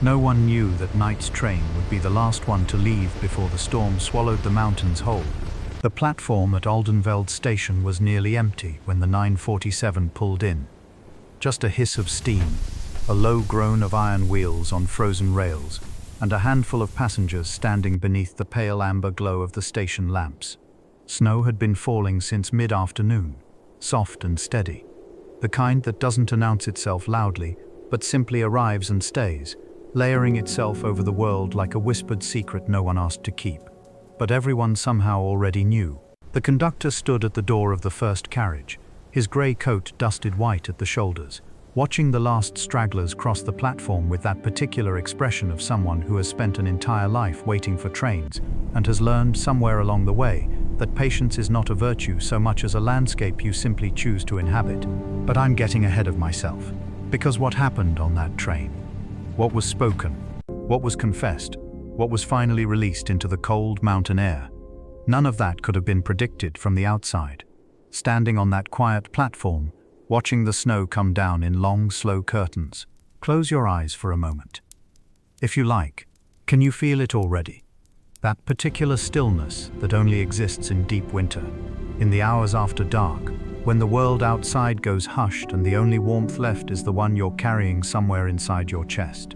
No one knew that night's train would be the last one to leave before the storm swallowed the mountains whole. The platform at Aldenveld station was nearly empty when the 947 pulled in. Just a hiss of steam, a low groan of iron wheels on frozen rails, and a handful of passengers standing beneath the pale amber glow of the station lamps. Snow had been falling since mid-afternoon, soft and steady, the kind that doesn't announce itself loudly, but simply arrives and stays, layering itself over the world like a whispered secret no one asked to keep. But everyone somehow already knew. The conductor stood at the door of the first carriage, his grey coat dusted white at the shoulders, watching the last stragglers cross the platform with that particular expression of someone who has spent an entire life waiting for trains and has learned somewhere along the way that patience is not a virtue so much as a landscape you simply choose to inhabit. But I'm getting ahead of myself, because what happened on that train? What was spoken? What was confessed? What was finally released into the cold mountain air? None of that could have been predicted from the outside. Standing on that quiet platform, watching the snow come down in long, slow curtains, close your eyes for a moment. If you like, can you feel it already? That particular stillness that only exists in deep winter, in the hours after dark, when the world outside goes hushed and the only warmth left is the one you're carrying somewhere inside your chest.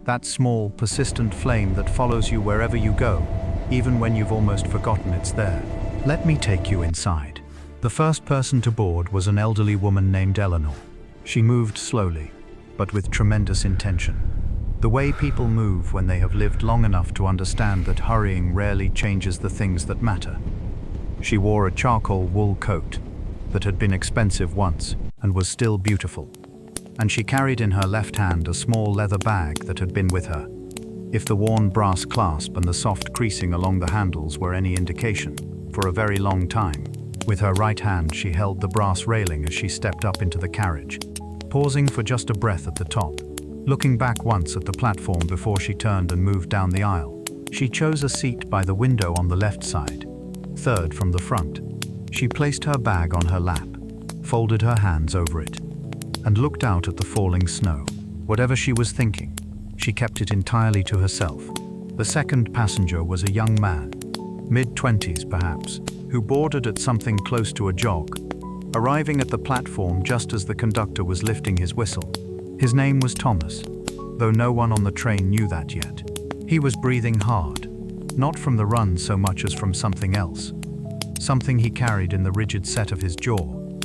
That small, persistent flame that follows you wherever you go, even when you've almost forgotten it's there. Let me take you inside. The first person to board was an elderly woman named Eleanor. She moved slowly, but with tremendous intention. The way people move when they have lived long enough to understand that hurrying rarely changes the things that matter. She wore a charcoal wool coat that had been expensive once and was still beautiful. And she carried in her left hand a small leather bag that had been with her. If the worn brass clasp and the soft creasing along the handles were any indication, for a very long time, with her right hand she held the brass railing as she stepped up into the carriage, pausing for just a breath at the top, looking back once at the platform before she turned and moved down the aisle. She chose a seat by the window on the left side, third from the front. She placed her bag on her lap, folded her hands over it, and looked out at the falling snow. Whatever she was thinking, she kept it entirely to herself. The second passenger was a young man, mid-20s perhaps, who boarded at something close to a jog, arriving at the platform just as the conductor was lifting his whistle. His name was Thomas, though no one on the train knew that yet. He was breathing hard, not from the run so much as from something else. Something he carried in the rigid set of his jaw,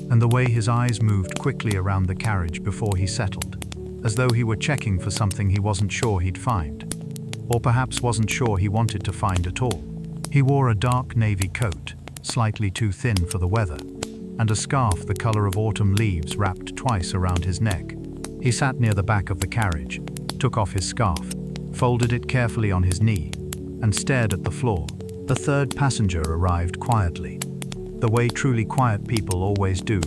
and the way his eyes moved quickly around the carriage before he settled, as though he were checking for something he wasn't sure he'd find, or perhaps wasn't sure he wanted to find at all. He wore a dark navy coat, slightly too thin for the weather, and a scarf the color of autumn leaves wrapped twice around his neck. He sat near the back of the carriage, took off his scarf, folded it carefully on his knee, and stared at the floor. The third passenger arrived quietly, the way truly quiet people always do,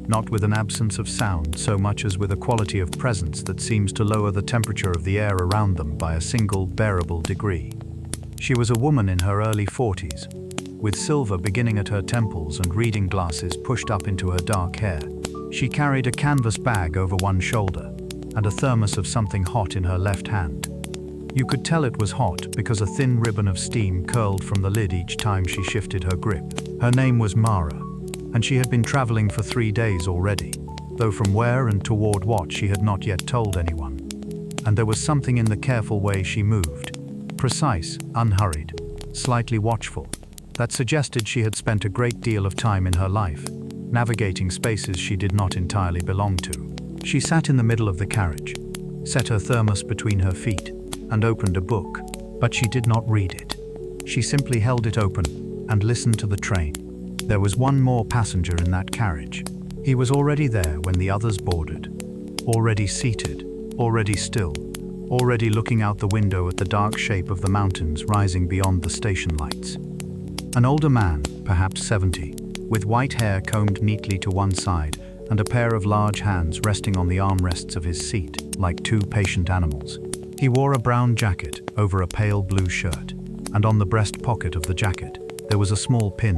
not with an absence of sound so much as with a quality of presence that seems to lower the temperature of the air around them by a single bearable degree. She was a woman in her early 40s, with silver beginning at her temples and reading glasses pushed up into her dark hair. She carried a canvas bag over one shoulder and a thermos of something hot in her left hand. You could tell it was hot because a thin ribbon of steam curled from the lid each time she shifted her grip. Her name was Mara, and she had been traveling for 3 days already, though from where and toward what she had not yet told anyone. And there was something in the careful way she moved, precise, unhurried, slightly watchful, that suggested she had spent a great deal of time in her life, navigating spaces she did not entirely belong to. She sat in the middle of the carriage, set her thermos between her feet, and opened a book, but she did not read it. She simply held it open and listened to the train. There was one more passenger in that carriage. He was already there when the others boarded, already seated, already still, already looking out the window at the dark shape of the mountains rising beyond the station lights. An older man, perhaps 70, with white hair combed neatly to one side and a pair of large hands resting on the armrests of his seat, like two patient animals. He wore a brown jacket over a pale blue shirt, and on the breast pocket of the jacket there was a small pin,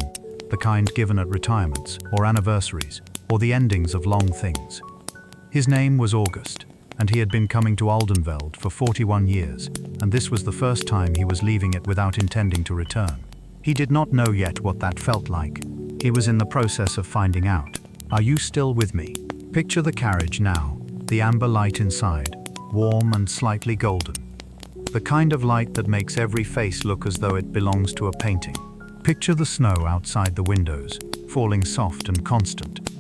the kind given at retirements or anniversaries or the endings of long things. His name was August, and he had been coming to Aldenveld for 41 years, and this was the first time he was leaving it without intending to return. He did not know yet what that felt like. He was in the process of finding out. Are you still with me? Picture the carriage now, the amber light inside, warm and slightly golden. The kind of light that makes every face look as though it belongs to a painting. Picture the snow outside the windows, falling soft and constant,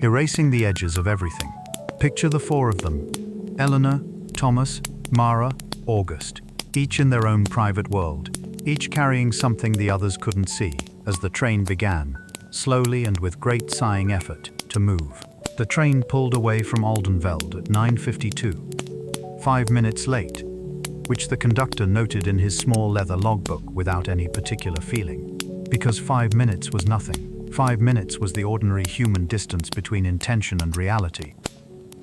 erasing the edges of everything. Picture the four of them, Eleanor, Thomas, Mara, August, each in their own private world, each carrying something the others couldn't see, as the train began, slowly and with great sighing effort, to move. The train pulled away from Aldenveld at 9:52, 5 minutes late, which the conductor noted in his small leather logbook without any particular feeling. Because 5 minutes was nothing. 5 minutes was the ordinary human distance between intention and reality,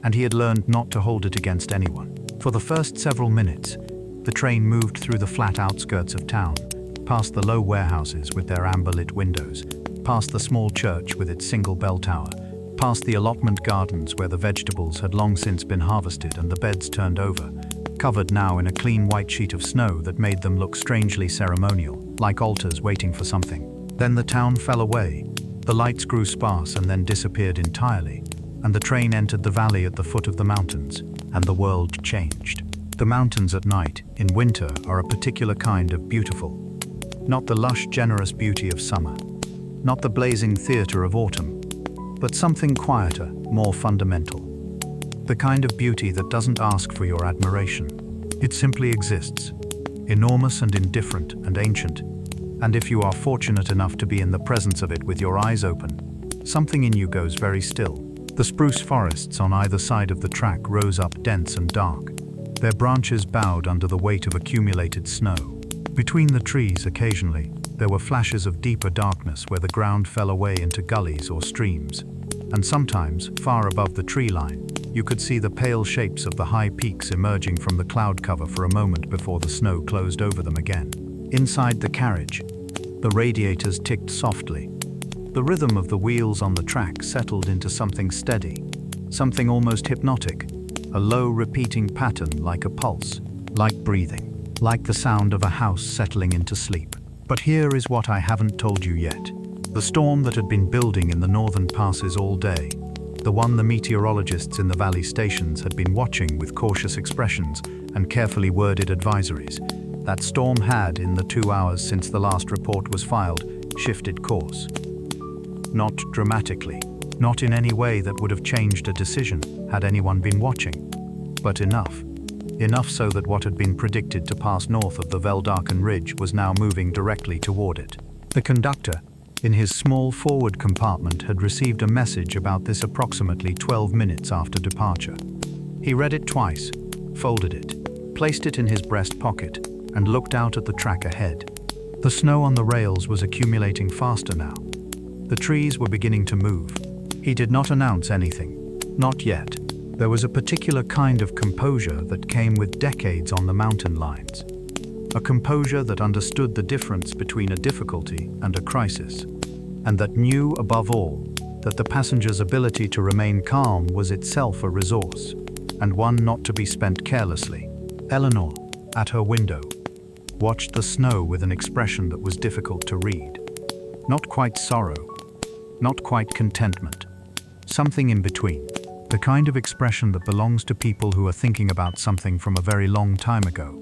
and he had learned not to hold it against anyone. For the first several minutes, the train moved through the flat outskirts of town, past the low warehouses with their amber-lit windows, past the small church with its single bell tower, past the allotment gardens where the vegetables had long since been harvested and the beds turned over, covered now in a clean white sheet of snow that made them look strangely ceremonial, like altars waiting for something. Then the town fell away, the lights grew sparse and then disappeared entirely, and the train entered the valley at the foot of the mountains, and the world changed. The mountains at night, in winter, are a particular kind of beautiful. Not the lush, generous beauty of summer, not the blazing theatre of autumn, but something quieter, more fundamental. The kind of beauty that doesn't ask for your admiration. It simply exists, enormous and indifferent and ancient, and if you are fortunate enough to be in the presence of it with your eyes open, something in you goes very still. The spruce forests on either side of the track rose up dense and dark. Their branches bowed under the weight of accumulated snow. Between the trees, occasionally, there were flashes of deeper darkness where the ground fell away into gullies or streams, and sometimes, far above the tree line, you could see the pale shapes of the high peaks emerging from the cloud cover for a moment before the snow closed over them again. Inside the carriage, the radiators ticked softly. The rhythm of the wheels on the track settled into something steady, something almost hypnotic, a low repeating pattern like a pulse, like breathing, like the sound of a house settling into sleep. But here is what I haven't told you yet. The storm that had been building in the northern passes all day, the one the meteorologists in the valley stations had been watching with cautious expressions and carefully worded advisories, that storm had, in the 2 hours since the last report was filed, shifted course. Not dramatically, not in any way that would have changed a decision had anyone been watching, but enough so that what had been predicted to pass north of the Veldarken Ridge was now moving directly toward it. The conductor, in his small forward compartment, had received a message about this approximately 12 minutes after departure. He read it twice, folded it, placed it in his breast pocket, and looked out at the track ahead. The snow on the rails was accumulating faster now. The trees were beginning to move. He did not announce anything, not yet. There was a particular kind of composure that came with decades on the mountain lines. A composure that understood the difference between a difficulty and a crisis, and that knew, above all, that the passenger's ability to remain calm was itself a resource, and one not to be spent carelessly. Eleanor, at her window, watched the snow with an expression that was difficult to read. Not quite sorrow, not quite contentment, something in between. The kind of expression that belongs to people who are thinking about something from a very long time ago.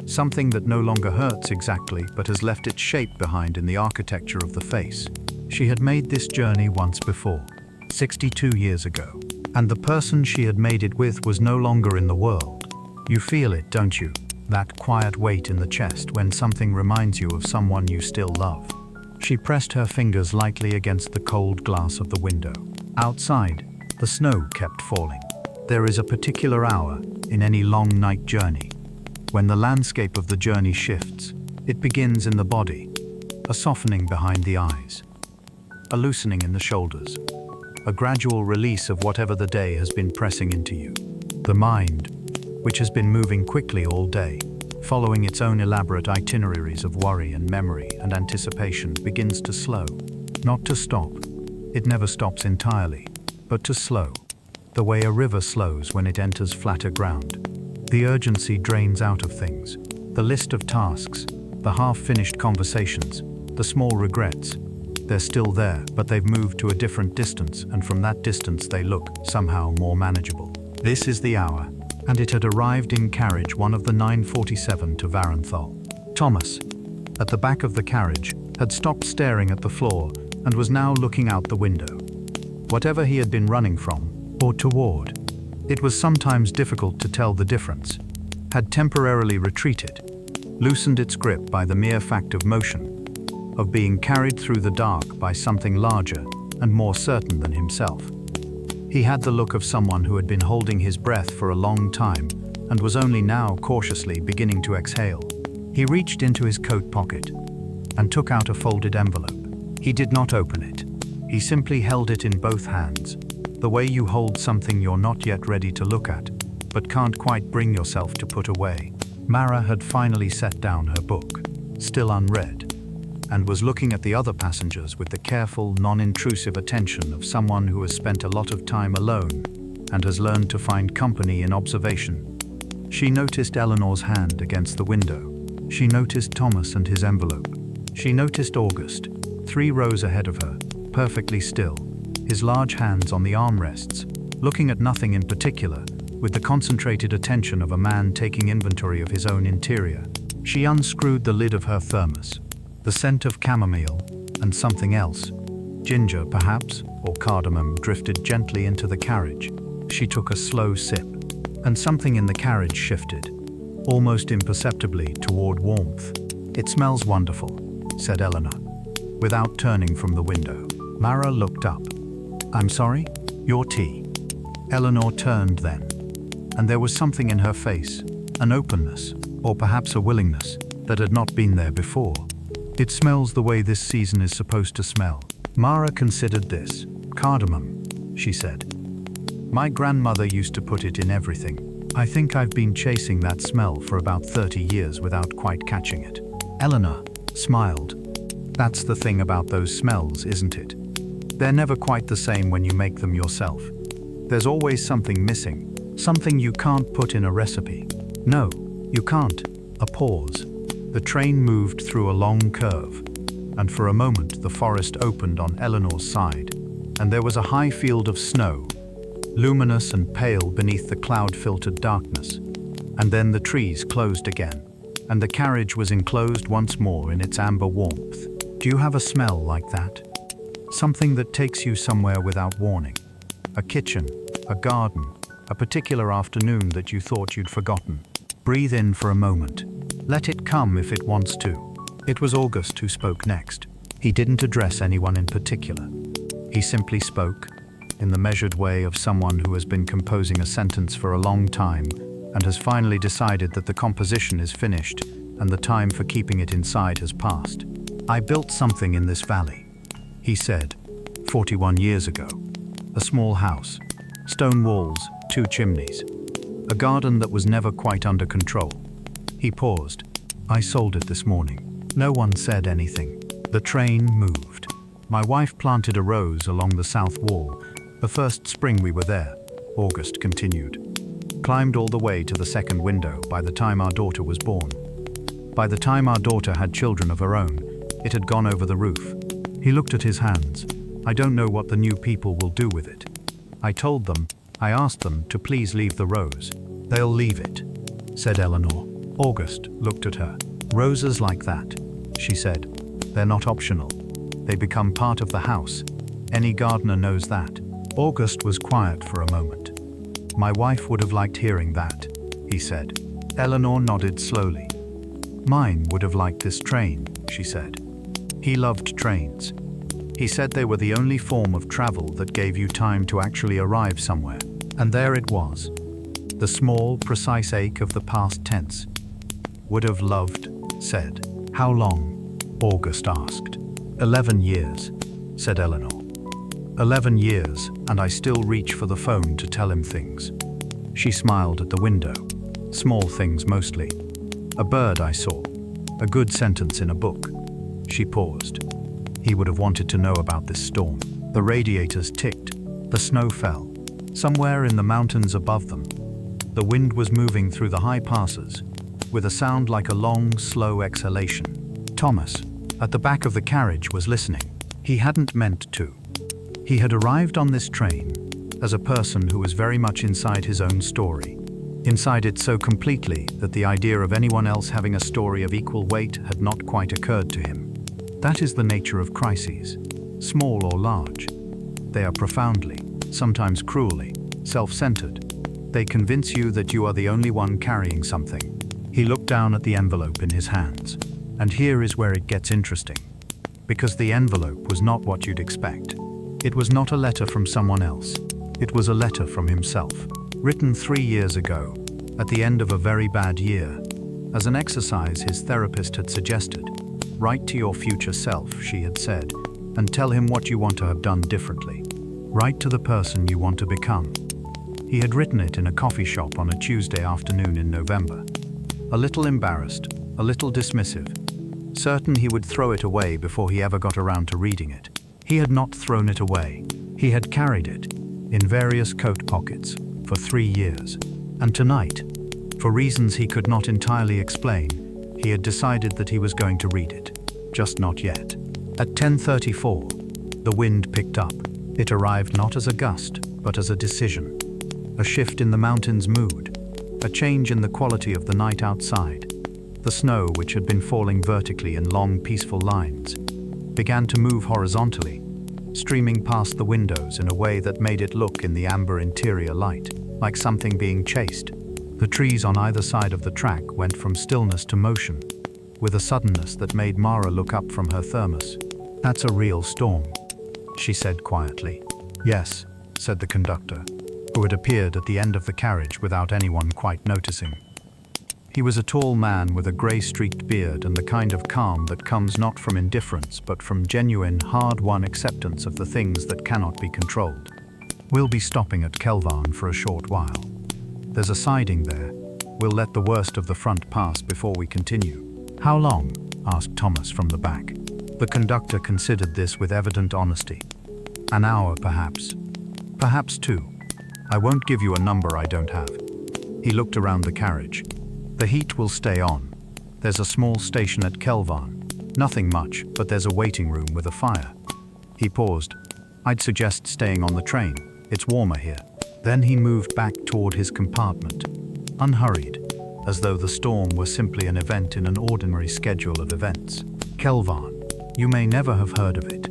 Something that no longer hurts exactly, but has left its shape behind in the architecture of the face. She had made this journey once before, 62 years ago, and the person she had made it with was no longer in the world. You feel it, don't you? That quiet weight in the chest when something reminds you of someone you still love. She pressed her fingers lightly against the cold glass of the window. Outside, the snow kept falling. There is a particular hour in any long night journey when the landscape of the journey shifts. It begins in the body, a softening behind the eyes, a loosening in the shoulders, a gradual release of whatever the day has been pressing into you. The mind, which has been moving quickly all day, following its own elaborate itineraries of worry and memory and anticipation, begins to slow. Not to stop. It never stops entirely, but to slow. the way a river slows when it enters flatter ground. The urgency drains out of things. The list of tasks, the half-finished conversations, the small regrets. They're still there, but they've moved to a different distance, and from that distance they look, somehow, more manageable. This is the hour, and it had arrived in carriage one of the 9:47 to Varenthal. Thomas, at the back of the carriage, had stopped staring at the floor and was now looking out the window. Whatever he had been running from, or toward, it was sometimes difficult to tell the difference, had temporarily retreated, loosened its grip by the mere fact of motion, of being carried through the dark by something larger and more certain than himself. He had the look of someone who had been holding his breath for a long time and was only now cautiously beginning to exhale. He reached into his coat pocket and took out a folded envelope. He did not open it. He simply held it in both hands, the way you hold something you're not yet ready to look at, but can't quite bring yourself to put away. Mara had finally set down her book, still unread, and was looking at the other passengers with the careful, non-intrusive attention of someone who has spent a lot of time alone and has learned to find company in observation. She noticed Eleanor's hand against the window. She noticed Thomas and his envelope. She noticed August, 3 rows ahead of her, perfectly still, his large hands on the armrests, looking at nothing in particular, with the concentrated attention of a man taking inventory of his own interior. She unscrewed the lid of her thermos. The scent of chamomile and something else, ginger perhaps, or cardamom, drifted gently into the carriage. She took a slow sip, and something in the carriage shifted, almost imperceptibly, toward warmth. "It smells wonderful," said Eleanor, without turning from the window. Mara looked up. "I'm sorry? Your tea." Eleanor turned then, and there was something in her face, an openness, or perhaps a willingness, that had not been there before. "It smells the way this season is supposed to smell." Mara considered this. "Cardamom," she said. "My grandmother used to put it in everything. I think I've been chasing that smell for about 30 years without quite catching it." Eleanor smiled. "That's the thing about those smells, isn't it? They're never quite the same when you make them yourself. There's always something missing, something you can't put in a recipe." "No, you can't." A pause. The train moved through a long curve, and for a moment the forest opened on Eleanor's side, and there was a high field of snow, luminous and pale beneath the cloud-filtered darkness. And then the trees closed again, and the carriage was enclosed once more in its amber warmth. "Do you have a smell like that? Something that takes you somewhere without warning? A kitchen, a garden, a particular afternoon that you thought you'd forgotten? Breathe in for a moment. Let it come if it wants to." It was August who spoke next. He didn't address anyone in particular. He simply spoke, in the measured way of someone who has been composing a sentence for a long time and has finally decided that the composition is finished and the time for keeping it inside has passed. "I built something in this valley," he said, 41 years ago. "A small house, stone walls, 2 chimneys, a garden that was never quite under control." He paused. "I sold it this morning." No one said anything. The train moved. "My wife planted a rose along the south wall, the first spring we were there," August continued. "Climbed all the way to the second window by the time our daughter was born. By the time our daughter had children of her own, it had gone over the roof." He looked at his hands. "I don't know what the new people will do with it. I asked them to please leave the rose." "They'll leave it," said Eleanor. August looked at her. "Roses like that," she said. "They're not optional. They become part of the house. Any gardener knows that." August was quiet for a moment. "My wife would have liked hearing that," he said. Eleanor nodded slowly. "Mine would have liked this train," she said. He loved trains. He said they were the only form of travel that gave you time to actually arrive somewhere. And there it was. The small, precise ache of the past tense. "Would have loved," said. "How long?" August asked. 11 years, said Eleanor. 11 years, and I still reach for the phone to tell him things. She smiled at the window. Small things mostly. A bird I saw. A good sentence in a book. She paused. He would have wanted to know about this storm. The radiators ticked. The snow fell. somewhere in the mountains above them. The wind was moving through the high passes, with a sound like a long, slow exhalation. Thomas, at the back of the carriage, was listening. He hadn't meant to. He had arrived on this train as a person who was very much inside his own story. Inside it so completely that the idea of anyone else having a story of equal weight had not quite occurred to him. That is the nature of crises, small or large. They are profoundly, sometimes cruelly, self-centered. They convince you that you are the only one carrying something. He looked down at the envelope in his hands. And here is where it gets interesting. Because the envelope was not what you'd expect. It was not a letter from someone else. It was a letter from himself, written 3 years ago, at the end of a very bad year. As an exercise his therapist had suggested. Write to your future self, she had said, and tell him what you want to have done differently. Write to the person you want to become. He had written it in a coffee shop on a Tuesday afternoon in November. A little embarrassed, a little dismissive, certain he would throw it away before he ever got around to reading it. He had not thrown it away. He had carried it, in various coat pockets, for 3 years. And tonight, for reasons he could not entirely explain, he had decided that he was going to read it. Just not yet. At 10:34, the wind picked up. It arrived not as a gust, but as a decision. A shift in the mountain's mood. A change in the quality of the night outside. The snow, which had been falling vertically in long, peaceful lines, began to move horizontally, streaming past the windows in a way that made it look in the amber interior light, like something being chased. The trees on either side of the track went from stillness to motion, with a suddenness that made Mara look up from her thermos. "That's a real storm," she said quietly. "Yes," said the conductor, who had appeared at the end of the carriage without anyone quite noticing. He was a tall man with a grey-streaked beard and the kind of calm that comes not from indifference but from genuine, hard-won acceptance of the things that cannot be controlled. "We'll be stopping at Kelvarn for a short while. There's a siding there. We'll let the worst of the front pass before we continue." "How long?" asked Thomas from the back. The conductor considered this with evident honesty. "An hour, perhaps. Perhaps 2. I won't give you a number I don't have." He looked around the carriage. "The heat will stay on. There's a small station at Kelvarn. Nothing much, but there's a waiting room with a fire." He paused. "I'd suggest staying on the train. It's warmer here." Then he moved back toward his compartment, unhurried, as though the storm were simply an event in an ordinary schedule of events. Kelvarn. You may never have heard of it.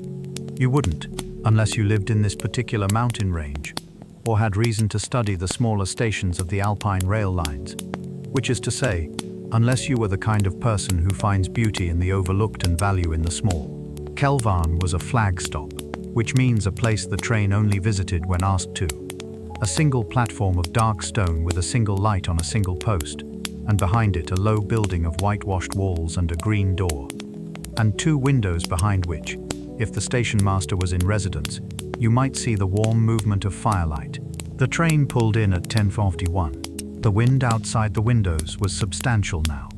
You wouldn't, unless you lived in this particular mountain range, or had reason to study the smaller stations of the Alpine rail lines. Which is to say, unless you were the kind of person who finds beauty in the overlooked and value in the small. Kelvarn was a flag stop, which means a place the train only visited when asked to. A single platform of dark stone with a single light on a single post, and behind it a low building of whitewashed walls and a green door. And 2 windows behind which, if the station master was in residence, you might see the warm movement of firelight. The train pulled in at 10:41. The wind outside the windows was substantial now.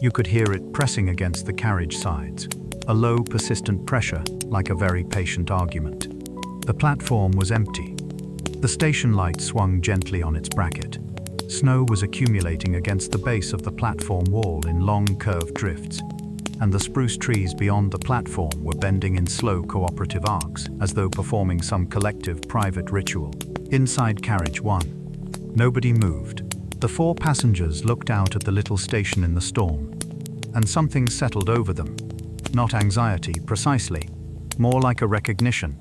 You could hear it pressing against the carriage sides, a low, persistent pressure, like a very patient argument. The platform was empty. The station light swung gently on its bracket. Snow was accumulating against the base of the platform wall in long, curved drifts, and the spruce trees beyond the platform were bending in slow, cooperative arcs, as though performing some collective, private ritual. Inside carriage 1, nobody moved. The 4 passengers looked out at the little station in the storm, and something settled over them. Not anxiety, precisely, more like a recognition.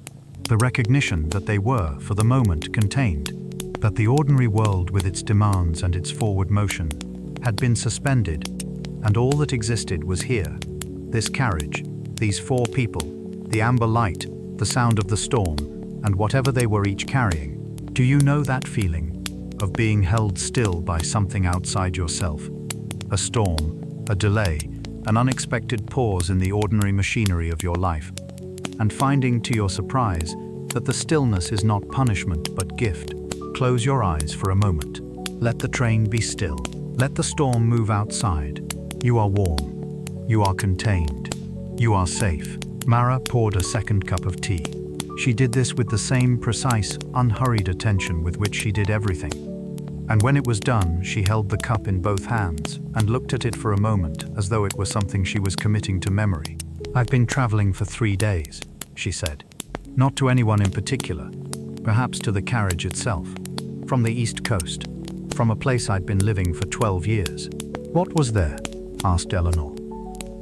The recognition that they were, for the moment, contained, that the ordinary world with its demands and its forward motion had been suspended, and all that existed was here. This carriage, these 4 people, the amber light, the sound of the storm, and whatever they were each carrying. Do you know that feeling? Of being held still by something outside yourself. A storm, a delay, an unexpected pause in the ordinary machinery of your life. And finding to your surprise that the stillness is not punishment but gift. Close your eyes for a moment. Let the train be still. Let the storm move outside. You are warm. You are contained. You are safe. Mara poured a second cup of tea. She did this with the same precise, unhurried attention with which she did everything. And when it was done, she held the cup in both hands and looked at it for a moment as though it were something she was committing to memory. "I've been traveling for 3 days," she said. "Not to anyone in particular, perhaps to the carriage itself. From the East Coast, from a place I'd been living for 12 years. "What was there?" asked Eleanor.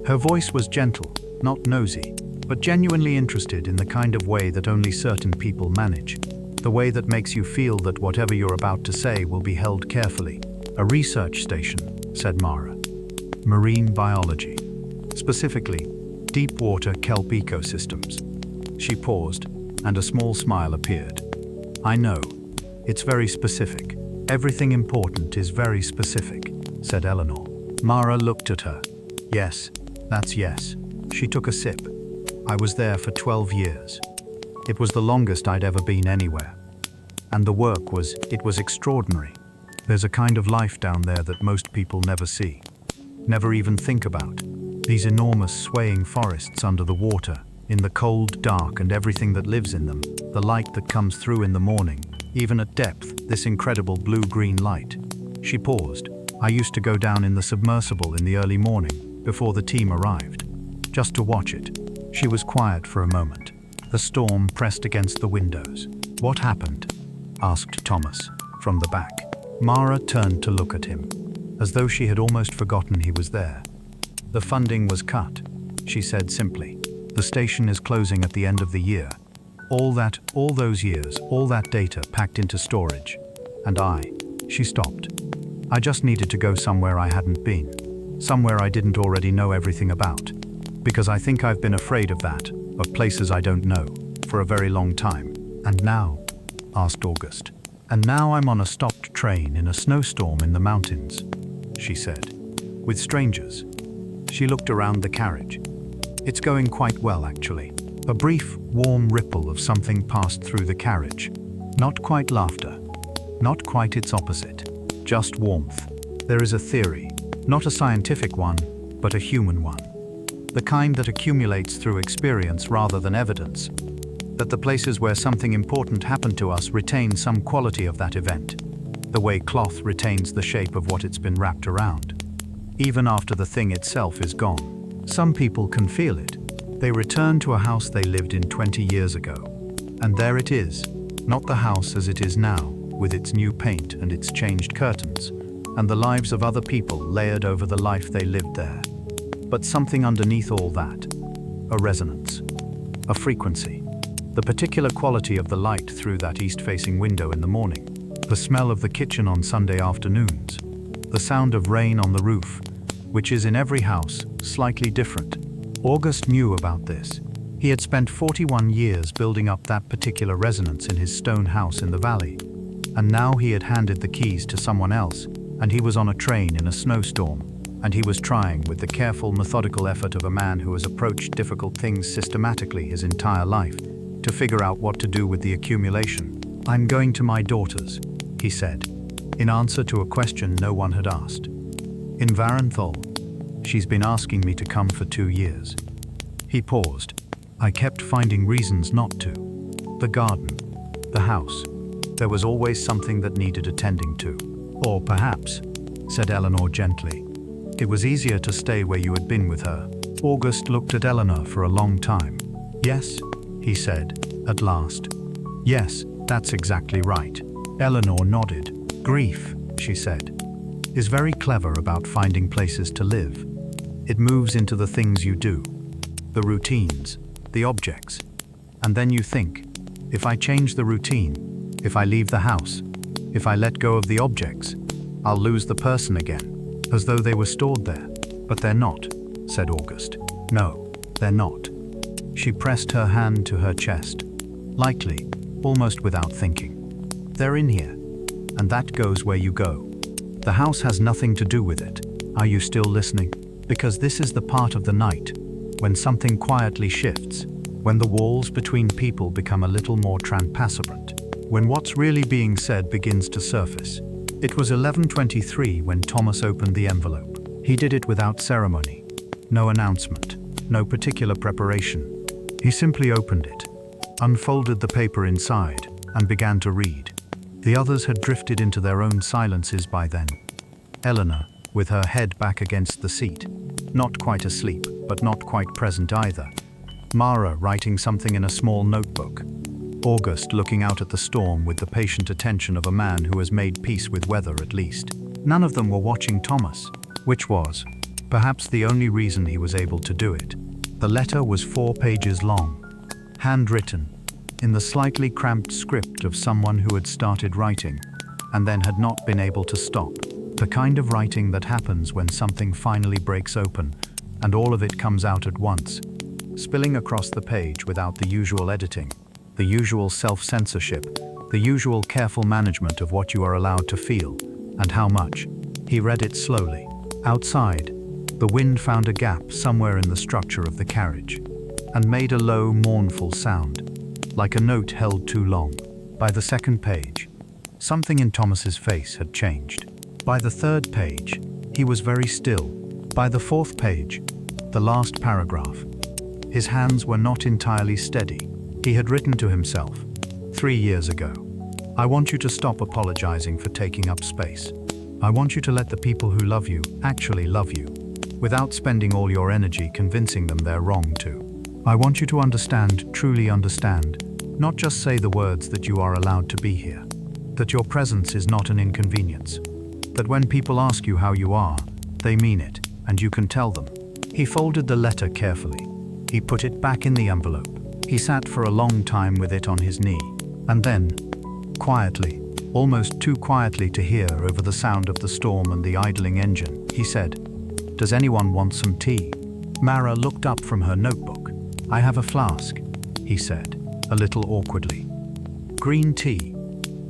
Her voice was gentle, not nosy, but genuinely interested in the kind of way that only certain people manage. The way that makes you feel that whatever you're about to say will be held carefully. "A research station," said Mara. "Marine biology. Specifically, deep water kelp ecosystems." She paused, and a small smile appeared. "I know. It's very specific. Everything important is very specific," said Eleanor. Mara looked at her. "Yes, that's yes." She took a sip. "I was there for 12 years. It was the longest I'd ever been anywhere. And the work was extraordinary. There's a kind of life down there that most people never see, never even think about. These enormous swaying forests under the water, in the cold dark and everything that lives in them, the light that comes through in the morning, even at depth, this incredible blue-green light." She paused. "I used to go down in the submersible in the early morning, before the team arrived, just to watch it." She was quiet for a moment. The storm pressed against the windows. "What happened?" asked Thomas, from the back. Mara turned to look at him, as though she had almost forgotten he was there. "The funding was cut," she said simply. "The station is closing at the end of the year. All those years, all that data packed into storage. And she stopped. "I just needed to go somewhere I hadn't been, somewhere I didn't already know everything about. Because I think I've been afraid of that, of places I don't know, for a very long time." "And now?" asked August. "And now I'm on a stopped train in a snowstorm in the mountains," she said. "With strangers." She looked around the carriage. "It's going quite well, actually." A brief, warm ripple of something passed through the carriage. Not quite laughter. Not quite its opposite. Just warmth. "There is a theory, not a scientific one, but a human one. The kind that accumulates through experience rather than evidence. That the places where something important happened to us retain some quality of that event. The way cloth retains the shape of what it's been wrapped around. Even after the thing itself is gone. Some people can feel it. They return to a house they lived in 20 years ago. And there it is, not the house as it is now, with its new paint and its changed curtains, and the lives of other people layered over the life they lived there. But something underneath all that. A resonance. A frequency. The particular quality of the light through that east-facing window in the morning. The smell of the kitchen on Sunday afternoons. The sound of rain on the roof, which is in every house, slightly different. August knew about this. He had spent 41 years building up that particular resonance in his stone house in the valley. And now he had handed the keys to someone else, and he was on a train in a snowstorm, and he was trying, with the careful, methodical effort of a man who has approached difficult things systematically his entire life, to figure out what to do with the accumulation. "I'm going to my daughter's," he said, in answer to a question no one had asked. "In Varenthal. She's been asking me to come for 2 years." He paused. "I kept finding reasons not to. The garden, the house. There was always something that needed attending to." "Or perhaps," said Eleanor gently, "it was easier to stay where you had been with her." August looked at Eleanor for a long time. "Yes," he said, at last. "Yes, that's exactly right." Eleanor nodded. "Grief," she said, "is very clever about finding places to live. It moves into the things you do, the routines, the objects. And then you think, if I change the routine, if I leave the house, if I let go of the objects, I'll lose the person again, as though they were stored there. But they're not," said August. "No, they're not." She pressed her hand to her chest, lightly, almost without thinking. "They're in here, and that goes where you go. The house has nothing to do with it. Are you still listening? Because this is the part of the night when something quietly shifts, when the walls between people become a little more transparent, when what's really being said begins to surface." It was 11:23 when Thomas opened the envelope. He did it without ceremony. No announcement, no particular preparation. He simply opened it. unfolded the paper inside, and began to read. The others had drifted into their own silences by then. Eleanor, with her head back against the seat, not quite asleep, but not quite present either. Mara writing something in a small notebook. August looking out at the storm with the patient attention of a man who has made peace with weather at least. None of them were watching Thomas, which was, perhaps, the only reason he was able to do it. The letter was 4 pages long, handwritten, in the slightly cramped script of someone who had started writing, and then had not been able to stop. The kind of writing that happens when something finally breaks open, and all of it comes out at once, spilling across the page without the usual editing, the usual self-censorship, the usual careful management of what you are allowed to feel, and how much. He read it slowly. Outside, the wind found a gap somewhere in the structure of the carriage, and made a low, mournful sound, like a note held too long. By the second page, something in Thomas's face had changed. By the third page, he was very still. By the fourth page, the last paragraph, his hands were not entirely steady. He had written to himself, 3 years ago, "I want you to stop apologizing for taking up space. I want you to let the people who love you actually love you, without spending all your energy convincing them they're wrong to. I want you to understand, truly understand, not just say the words that you are allowed to be here, that your presence is not an inconvenience, that when people ask you how you are, they mean it, and you can tell them." He folded the letter carefully. He put it back in the envelope. He sat for a long time with it on his knee, and then, quietly, almost too quietly to hear over the sound of the storm and the idling engine, he said, "Does anyone want some tea?" Mara looked up from her notebook. "I have a flask," he said, a little awkwardly. "Green tea.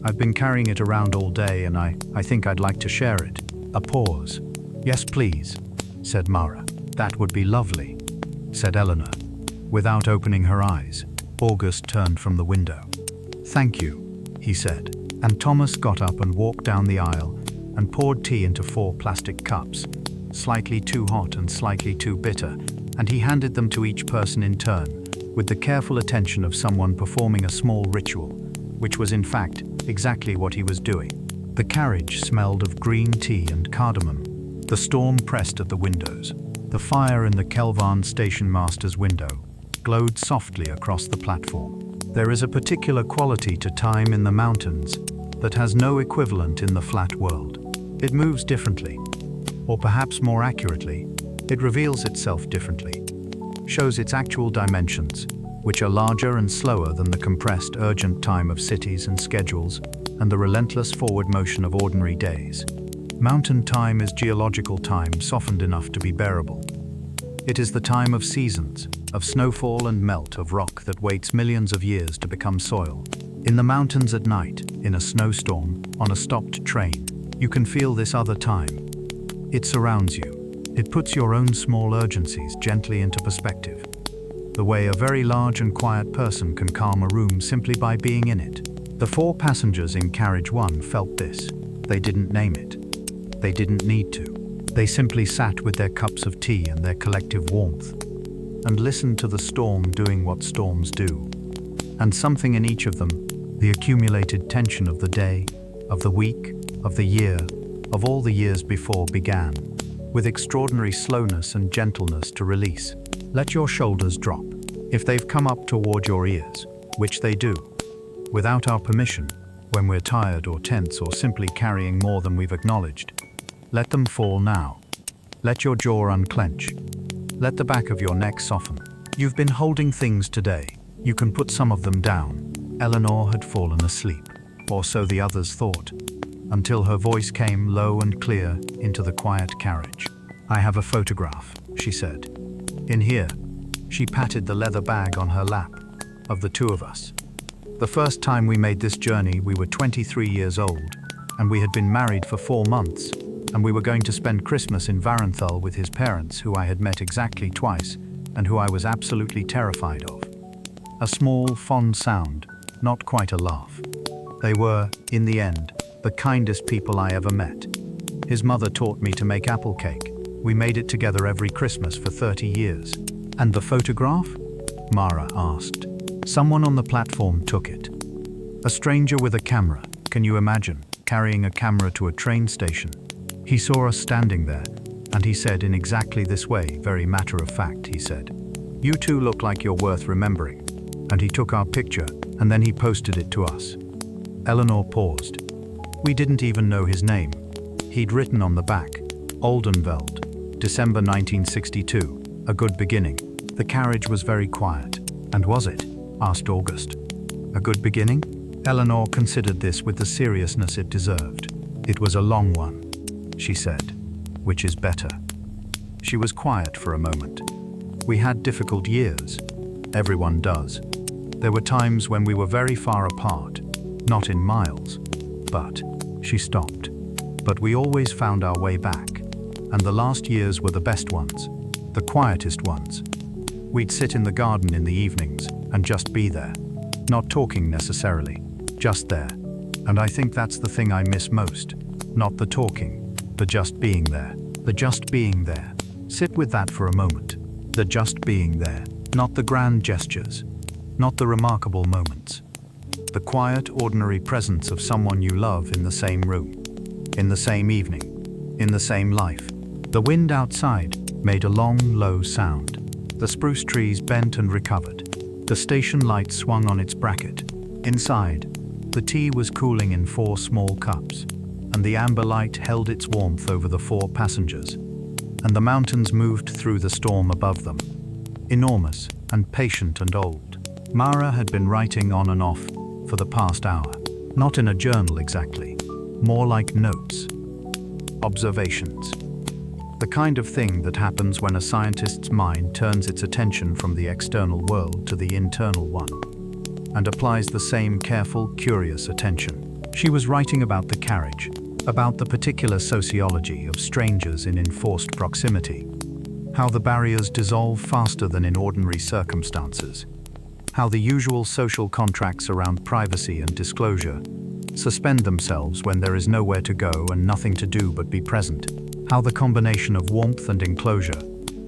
I've been carrying it around all day and I think I'd like to share it." A pause. "Yes, please," said Mara. "That would be lovely," said Eleanor. Without opening her eyes, August turned from the window. "Thank you," he said, and Thomas got up and walked down the aisle and poured tea into 4 plastic cups, slightly too hot and slightly too bitter, and he handed them to each person in turn, with the careful attention of someone performing a small ritual, which was in fact exactly what he was doing. The carriage smelled of green tea and cardamom. The storm pressed at the windows. The fire in the Kelvarn station master's window glowed softly across the platform. There is a particular quality to time in the mountains that has no equivalent in the flat world. It moves differently, or perhaps more accurately, it reveals itself differently, shows its actual dimensions, which are larger and slower than the compressed, urgent time of cities and schedules, and the relentless forward motion of ordinary days. Mountain time is geological time softened enough to be bearable. It is the time of seasons, of snowfall and melt of rock that waits millions of years to become soil. In the mountains at night, in a snowstorm, on a stopped train, you can feel this other time. It surrounds you. It puts your own small urgencies gently into perspective. The way a very large and quiet person can calm a room simply by being in it. The 4 passengers in carriage 1 felt this. They didn't name it. They didn't need to. They simply sat with their cups of tea and their collective warmth, and listened to the storm doing what storms do. And something in each of them, the accumulated tension of the day, of the week, of the year, of all the years before, began, with extraordinary slowness and gentleness, to release. Let your shoulders drop. If they've come up toward your ears, which they do, without our permission, when we're tired or tense or simply carrying more than we've acknowledged, let them fall now. Let your jaw unclench. Let the back of your neck soften. You've been holding things today. You can put some of them down. Eleanor had fallen asleep, or so the others thought, until her voice came low and clear into the quiet carriage. "I have a photograph," she said. "In here." She patted the leather bag on her lap, "of the 2 of us. The first time we made this journey, we were 23 years old, and we had been married for 4 months, and we were going to spend Christmas in Varenthal with his parents, who I had met exactly twice, and who I was absolutely terrified of." A small, fond sound, not quite a laugh. They were, in the end, the kindest people I ever met. His mother taught me to make apple cake. We made it together every Christmas for 30 years. "And the photograph?" Mara asked. Someone on the platform took it. A stranger with a camera, can you imagine, carrying a camera to a train station? He saw us standing there, and he said in exactly this way, very matter of fact, he said, "You two look like you're worth remembering." And he took our picture, and then he posted it to us. Eleanor paused. We didn't even know his name. He'd written on the back, Aldenveld, December 1962, a good beginning. The carriage was very quiet. And was it? Asked August. A good beginning? Eleanor considered this with the seriousness it deserved. It was a long one, she said. Which is better. She was quiet for a moment. We had difficult years. Everyone does. There were times when we were very far apart, not in miles. But, she stopped. But we always found our way back. And the last years were the best ones, the quietest ones. We'd sit in the garden in the evenings and just be there. Not talking necessarily, just there. And I think that's the thing I miss most. Not the talking, the just being there. The just being there. Sit with that for a moment. The just being there. Not the grand gestures. Not the remarkable moments. The quiet, ordinary presence of someone you love in the same room. In the same evening. In the same life. The wind outside made a long, low sound. The spruce trees bent and recovered. The station light swung on its bracket. Inside, the tea was cooling in 4 small cups, and the amber light held its warmth over the 4 passengers. And the mountains moved through the storm above them. Enormous and patient and old. Mara had been writing on and off for the past hour. Not in a journal exactly. More like notes. Observations. The kind of thing that happens when a scientist's mind turns its attention from the external world to the internal one, and applies the same careful, curious attention. She was writing about the carriage, about the particular sociology of strangers in enforced proximity, how the barriers dissolve faster than in ordinary circumstances, how the usual social contracts around privacy and disclosure suspend themselves when there is nowhere to go and nothing to do but be present, how the combination of warmth and enclosure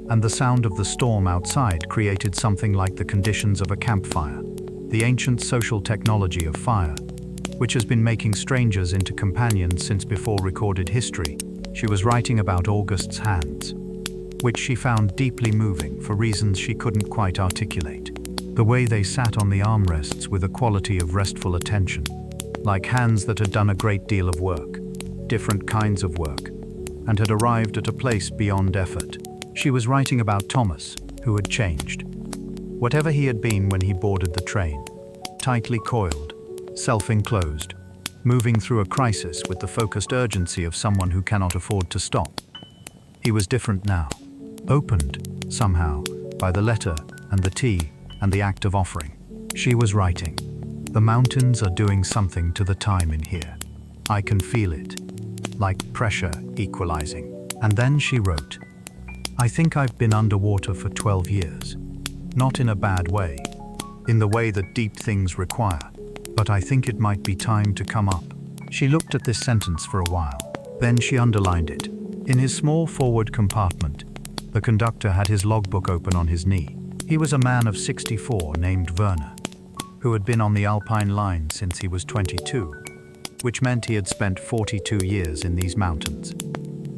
and the sound of the storm outside created something like the conditions of a campfire, the ancient social technology of fire, which has been making strangers into companions since before recorded history. She was writing about August's hands, which she found deeply moving for reasons she couldn't quite articulate. The way they sat on the armrests with a quality of restful attention, like hands that had done a great deal of work, different kinds of work, and had arrived at a place beyond effort. She was writing about Thomas, who had changed. Whatever he had been when he boarded the train, tightly coiled, self-enclosed, moving through a crisis with the focused urgency of someone who cannot afford to stop. He was different now, opened, somehow, by the letter and the tea and the act of offering. She was writing, "The mountains are doing something to the time in here. I can feel it. Like pressure equalizing." And then she wrote, "I think I've been underwater for 12 years. Not in a bad way, in the way that deep things require, but I think it might be time to come up." She looked at this sentence for a while. Then she underlined it. In his small forward compartment, the conductor had his logbook open on his knee. He was a man of 64 named Werner, who had been on the Alpine line since he was 22. Which meant he had spent 42 years in these mountains,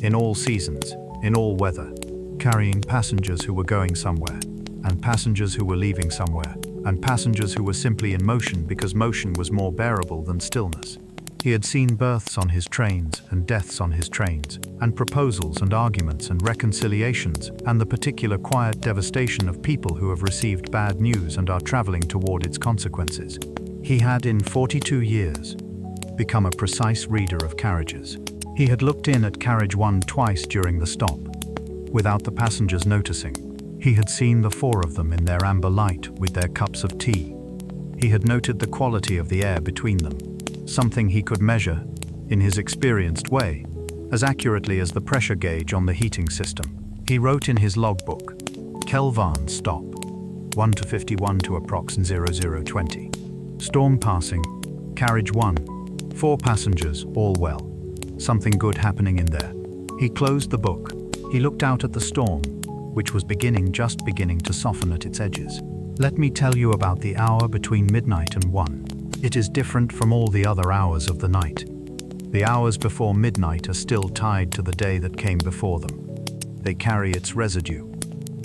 in all seasons, in all weather, carrying passengers who were going somewhere, and passengers who were leaving somewhere, and passengers who were simply in motion because motion was more bearable than stillness. He had seen births on his trains and deaths on his trains, and proposals and arguments and reconciliations, and the particular quiet devastation of people who have received bad news and are traveling toward its consequences. He had, in 42 years, become a precise reader of carriages. He had looked in at carriage 1 twice during the stop, without the passengers noticing. He had seen the 4 of them in their amber light with their cups of tea. He had noted the quality of the air between them, something he could measure, in his experienced way, as accurately as the pressure gauge on the heating system. He wrote in his logbook, "Kelvarn stop, 1 to 51 to approx 0020. Storm passing, carriage 1. 4 passengers, all well. Something good happening in there." He closed the book. He looked out at the storm, which was just beginning to soften at its edges. Let me tell you about the hour between midnight and 1. It is different from all the other hours of the night. The hours before midnight are still tied to the day that came before them. They carry its residue,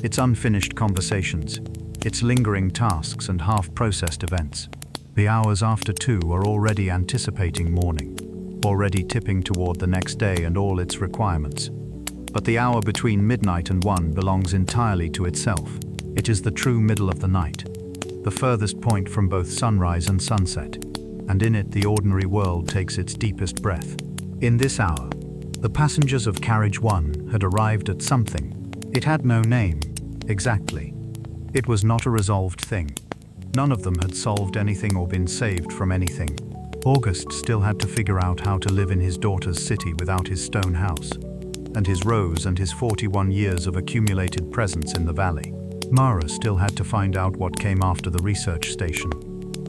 its unfinished conversations, its lingering tasks and half-processed events. The hours after 2 are already anticipating morning, already tipping toward the next day and all its requirements. But the hour between midnight and 1 belongs entirely to itself. It is the true middle of the night, the furthest point from both sunrise and sunset, and in it the ordinary world takes its deepest breath. In this hour, the passengers of Carriage 1 had arrived at something. It had no name, exactly. It was not a resolved thing. None of them had solved anything or been saved from anything. August still had to figure out how to live in his daughter's city without his stone house, and his rose and his 41 years of accumulated presence in the valley. Mara still had to find out what came after the research station,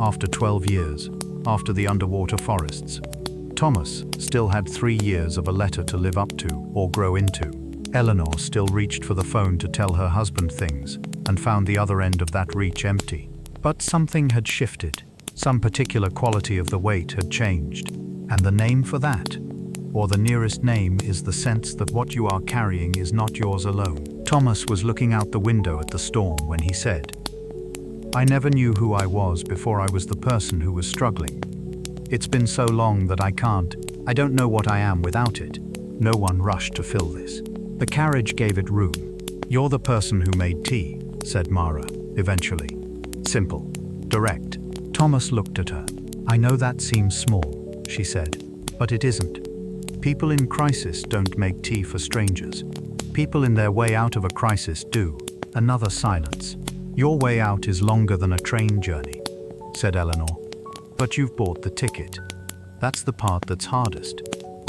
after 12 years, after the underwater forests. Thomas still had 3 years of a letter to live up to or grow into. Eleanor still reached for the phone to tell her husband things, and found the other end of that reach empty. But something had shifted. Some particular quality of the weight had changed. And the name for that, or the nearest name, is the sense that what you are carrying is not yours alone. Thomas was looking out the window at the storm when he said, "I never knew who I was before I was the person who was struggling. It's been so long that I don't know what I am without it." No one rushed to fill this. The carriage gave it room. "You're the person who made tea," said Mara, eventually. Simple, direct. Thomas looked at her. "I know that seems small," she said, "but it isn't. People in crisis don't make tea for strangers. People in their way out of a crisis do." Another silence. "Your way out is longer than a train journey," said Eleanor. "But you've bought the ticket. That's the part that's hardest.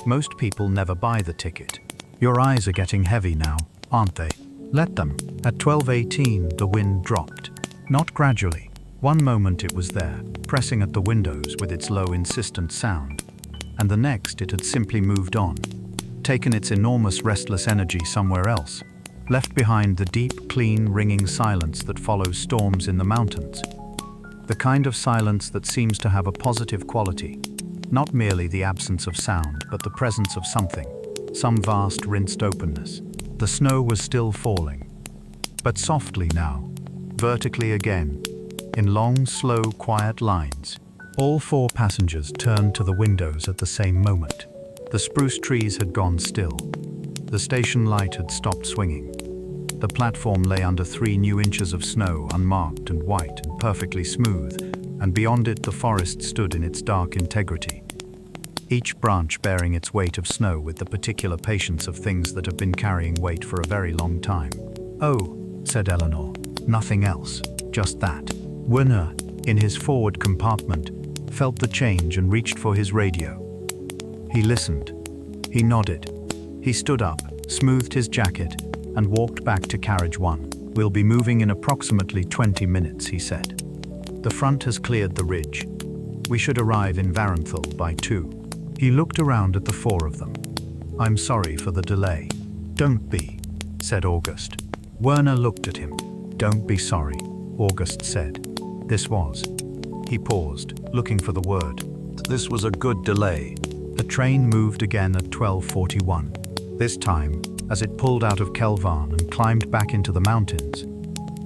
Most people never buy the ticket." Your eyes are getting heavy now, aren't they? Let them. At 12:18, the wind dropped. Not gradually. One moment it was there, pressing at the windows with its low, insistent sound, and the next it had simply moved on, taken its enormous, restless energy somewhere else, left behind the deep, clean, ringing silence that follows storms in the mountains. The kind of silence that seems to have a positive quality, not merely the absence of sound, but the presence of something, some vast, rinsed openness. The snow was still falling, but softly now, vertically again, in long, slow, quiet lines. All 4 passengers turned to the windows at the same moment. The spruce trees had gone still. The station light had stopped swinging. The platform lay under 3 new inches of snow, unmarked and white and perfectly smooth, and beyond it the forest stood in its dark integrity, each branch bearing its weight of snow with the particular patience of things that have been carrying weight for a very long time. "Oh," said Eleanor, "nothing else, just that." Werner, in his forward compartment, felt the change and reached for his radio. He listened. He nodded. He stood up, smoothed his jacket, and walked back to Carriage 1. "We'll be moving in approximately 20 minutes, he said. "The front has cleared the ridge. We should arrive in Varenthal by 2. He looked around at the 4 of them. "I'm sorry for the delay." "Don't be," said August. Werner looked at him. "Don't be sorry," August said. "This was." He paused, looking for the word. "This was a good delay." The train moved again at 12:41. This time, as it pulled out of Kelvarn and climbed back into the mountains,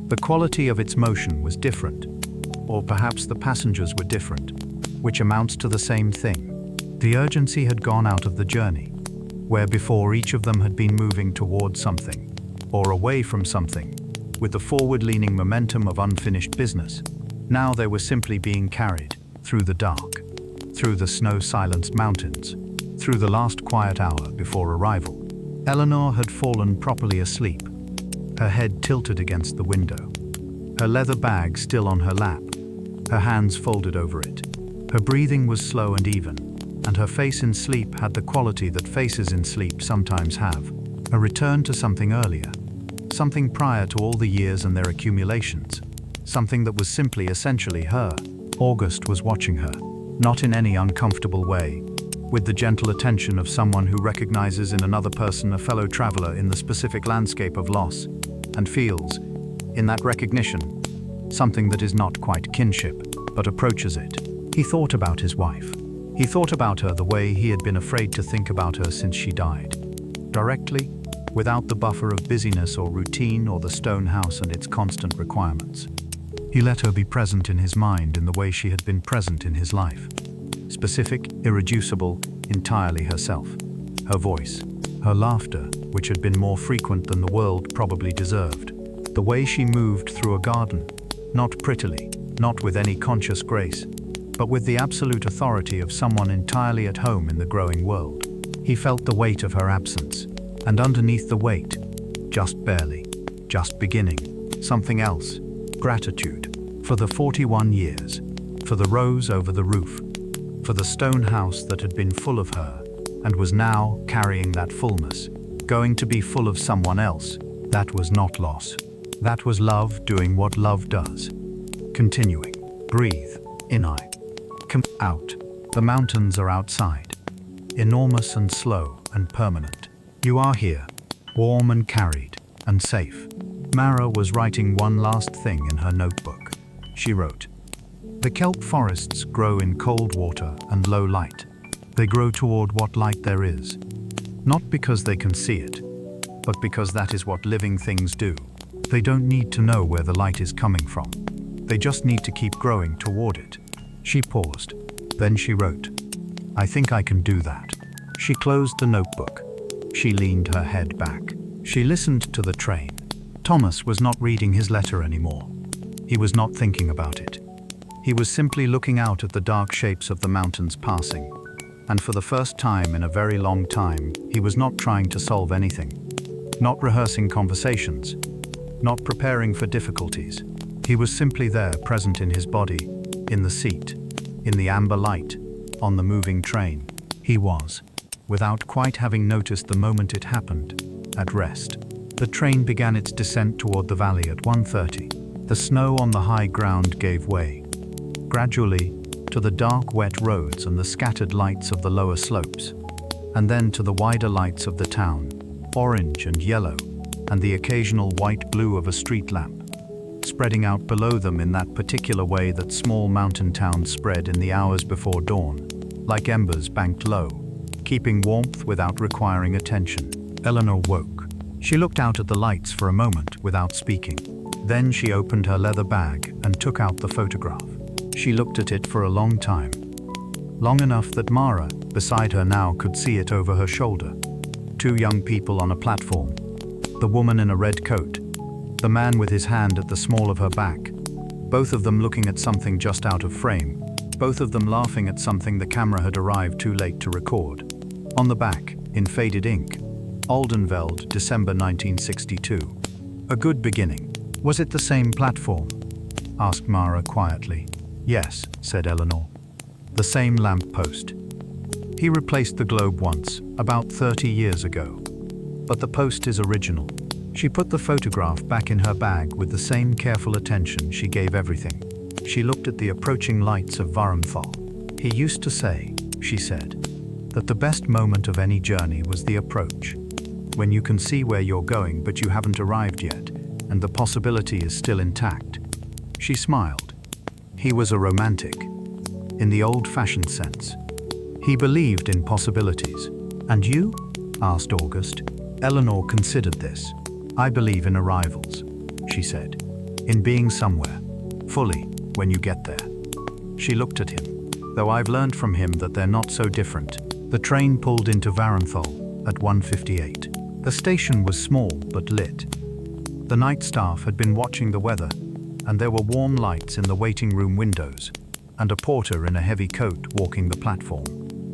the quality of its motion was different. Or perhaps the passengers were different, which amounts to the same thing. The urgency had gone out of the journey, where before each of them had been moving towards something, or away from something, with the forward-leaning momentum of unfinished business. Now they were simply being carried through the dark, through the snow-silenced mountains, through the last quiet hour before arrival. Eleanor had fallen properly asleep, her head tilted against the window, her leather bag still on her lap, her hands folded over it. Her breathing was slow and even, and her face in sleep had the quality that faces in sleep sometimes have, a return to something earlier, something prior to all the years and their accumulations, something that was simply essentially her. August was watching her, not in any uncomfortable way, with the gentle attention of someone who recognizes in another person a fellow traveler in the specific landscape of loss, and feels, in that recognition, something that is not quite kinship, but approaches it. He thought about his wife. He thought about her the way he had been afraid to think about her since she died. Directly, without the buffer of busyness or routine or the stone house and its constant requirements. He let her be present in his mind in the way she had been present in his life. Specific, irreducible, entirely herself. Her voice, her laughter, which had been more frequent than the world probably deserved. The way she moved through a garden, not prettily, not with any conscious grace, but with the absolute authority of someone entirely at home in the growing world. He felt the weight of her absence, and underneath the weight, just barely, just beginning, something else, gratitude, for the 41 years, for the rose over the roof, for the stone house that had been full of her, and was now carrying that fullness, going to be full of someone else. That was not loss. That was love doing what love does. Continuing. Breathe. In. Come out. The mountains are outside. Enormous and slow and permanent. You are here. Warm and carried. And safe. Mara was writing one last thing in her notebook. She wrote, "The kelp forests grow in cold water and low light. They grow toward what light there is. Not because they can see it, but because that is what living things do. They don't need to know where the light is coming from. They just need to keep growing toward it." She paused. Then she wrote, "I think I can do that." She closed the notebook. She leaned her head back. She listened to the train. Thomas was not reading his letter anymore. He was not thinking about it. He was simply looking out at the dark shapes of the mountains passing. And for the first time in a very long time, he was not trying to solve anything. Not rehearsing conversations. Not preparing for difficulties. He was simply there, present in his body, in the seat, in the amber light, on the moving train. He was, without quite having noticed the moment it happened, at rest. The train began its descent toward the valley at 1:30. The snow on the high ground gave way. Gradually, to the dark, wet roads and the scattered lights of the lower slopes, and then to the wider lights of the town, orange and yellow, and the occasional white-blue of a street lamp, spreading out below them in that particular way that small mountain towns spread in the hours before dawn, like embers banked low, keeping warmth without requiring attention. Eleanor woke. She looked out at the lights for a moment without speaking. Then she opened her leather bag and took out the photograph. She looked at it for a long time. Long enough that Mara, beside her now, could see it over her shoulder. Two young people on a platform. The woman in a red coat. The man with his hand at the small of her back. Both of them looking at something just out of frame. Both of them laughing at something the camera had arrived too late to record. On the back, in faded ink, Aldenveld, December 1962. A good beginning. Was it the same platform? Asked Mara quietly. Yes, said Eleanor. The same lamp post. He replaced the globe once, about 30 years ago. But the post is original. She put the photograph back in her bag with the same careful attention she gave everything. She looked at the approaching lights of Varenthal. He used to say, she said, that the best moment of any journey was the approach. When you can see where you're going but you haven't arrived yet, and the possibility is still intact. She smiled. He was a romantic, in the old-fashioned sense. He believed in possibilities. And you? Asked August. Eleanor considered this. I believe in arrivals, she said. In being somewhere, fully, when you get there. She looked at him. Though I've learned from him that they're not so different. The train pulled into Varenthal at 1:58. The station was small but lit. The night staff had been watching the weather, and there were warm lights in the waiting room windows, and a porter in a heavy coat walking the platform.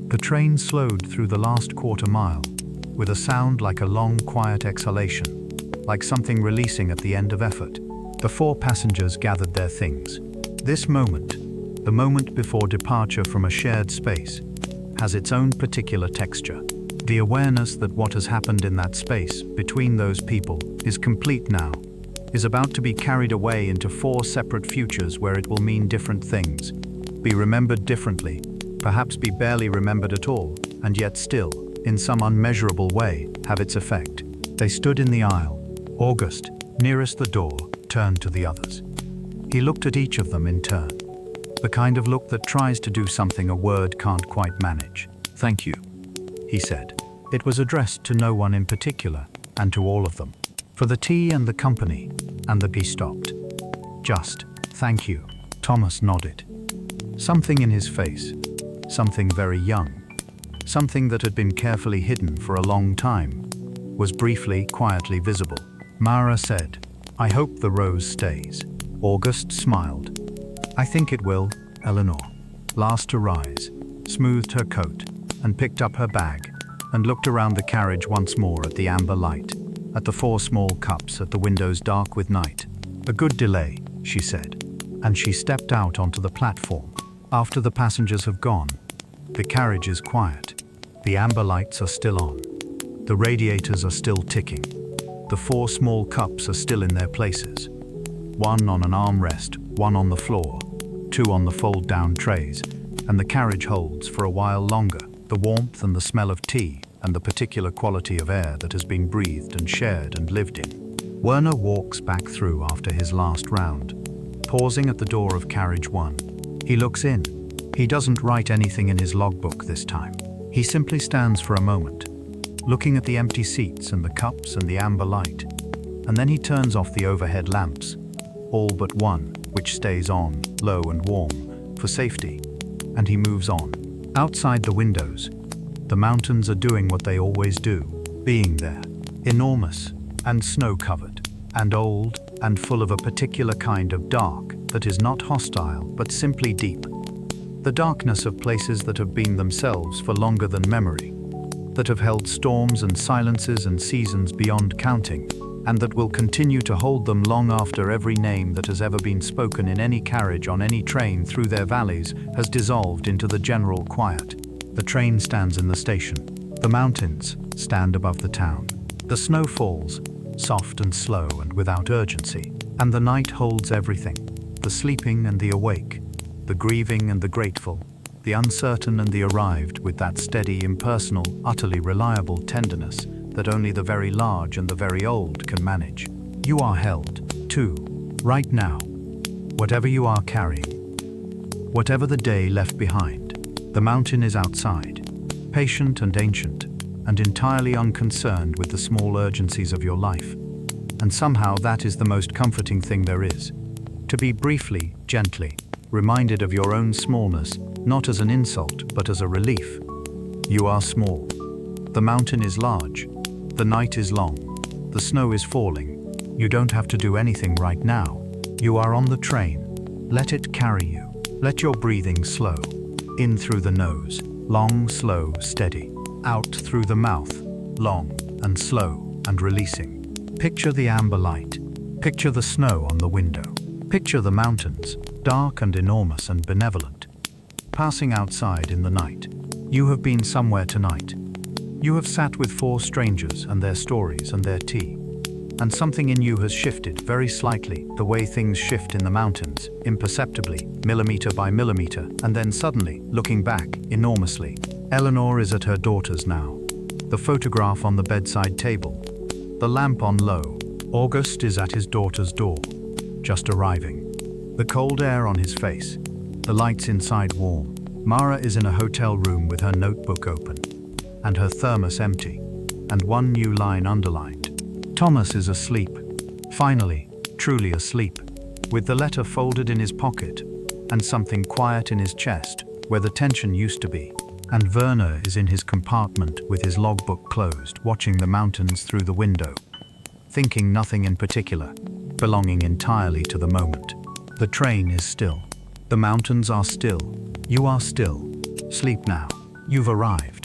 The train slowed through the last quarter mile, with a sound like a long, quiet exhalation, like something releasing at the end of effort. The four passengers gathered their things. This moment, the moment before departure from a shared space, has its own particular texture. The awareness that what has happened in that space, between those people, is complete now, is about to be carried away into four separate futures where it will mean different things, be remembered differently, perhaps be barely remembered at all, and yet still, in some unmeasurable way, have its effect. They stood in the aisle. August, nearest the door, turned to the others. He looked at each of them in turn. The kind of look that tries to do something a word can't quite manage. "Thank you," he said. It was addressed to no one in particular, and to all of them. For the tea and the company, and he stopped. "Just, thank you." Thomas nodded. Something in his face, something very young, something that had been carefully hidden for a long time, was briefly, quietly visible. Mara said, "I hope the rose stays." August smiled. "I think it will." Eleanor, last to rise, smoothed her coat and picked up her bag and looked around the carriage once more at the amber light, at the 4 small cups at the windows dark with night. "A good delay," she said, and she stepped out onto the platform. After the passengers have gone, the carriage is quiet. The amber lights are still on. The radiators are still ticking. The 4 small cups are still in their places. 1 on an armrest, 1 on the floor, 2 on the fold-down trays, and the carriage holds for a while longer the warmth and the smell of tea and the particular quality of air that has been breathed and shared and lived in. Werner walks back through after his last round, pausing at the door of carriage 1. He looks in. He doesn't write anything in his logbook this time. He simply stands for a moment, looking at the empty seats and the cups and the amber light, and then he turns off the overhead lamps, all but one, which stays on, low and warm, for safety, and he moves on. Outside the windows, the mountains are doing what they always do, being there, enormous and snow-covered, and old and full of a particular kind of dark that is not hostile but simply deep. The darkness of places that have been themselves for longer than memory, that have held storms and silences and seasons beyond counting, and that will continue to hold them long after every name that has ever been spoken in any carriage on any train through their valleys has dissolved into the general quiet. The train stands in the station. The mountains stand above the town. The snow falls, soft and slow and without urgency, and the night holds everything, the sleeping and the awake, the grieving and the grateful, the uncertain and the arrived, with that steady, impersonal, utterly reliable tenderness that only the very large and the very old can manage. You are held, too, right now, whatever you are carrying, whatever the day left behind. The mountain is outside, patient and ancient, and entirely unconcerned with the small urgencies of your life. And somehow that is the most comforting thing there is. To be briefly, gently, reminded of your own smallness, not as an insult, but as a relief. You are small. The mountain is large. The night is long. The snow is falling. You don't have to do anything right now. You are on the train. Let it carry you. Let your breathing slow. In through the nose, long, slow, steady. Out through the mouth, long and slow and releasing. Picture the amber light. Picture the snow on the window. Picture the mountains, dark and enormous and benevolent, passing outside in the night. You have been somewhere tonight. You have sat with 4 strangers and their stories and their tea. And something in you has shifted very slightly, the way things shift in the mountains, imperceptibly, millimeter by millimeter, and then suddenly, looking back, enormously. Eleanor is at her daughter's now. The photograph on the bedside table. The lamp on low. August is at his daughter's door, just arriving. The cold air on his face. The lights inside warm. Mara is in a hotel room with her notebook open, and her thermos empty, and 1 new line underlined. Thomas is asleep. Finally, truly asleep, with the letter folded in his pocket, and something quiet in his chest, where the tension used to be. And Werner is in his compartment with his logbook closed, watching the mountains through the window, thinking nothing in particular, belonging entirely to the moment. The train is still. The mountains are still. You are still. Sleep now. You've arrived.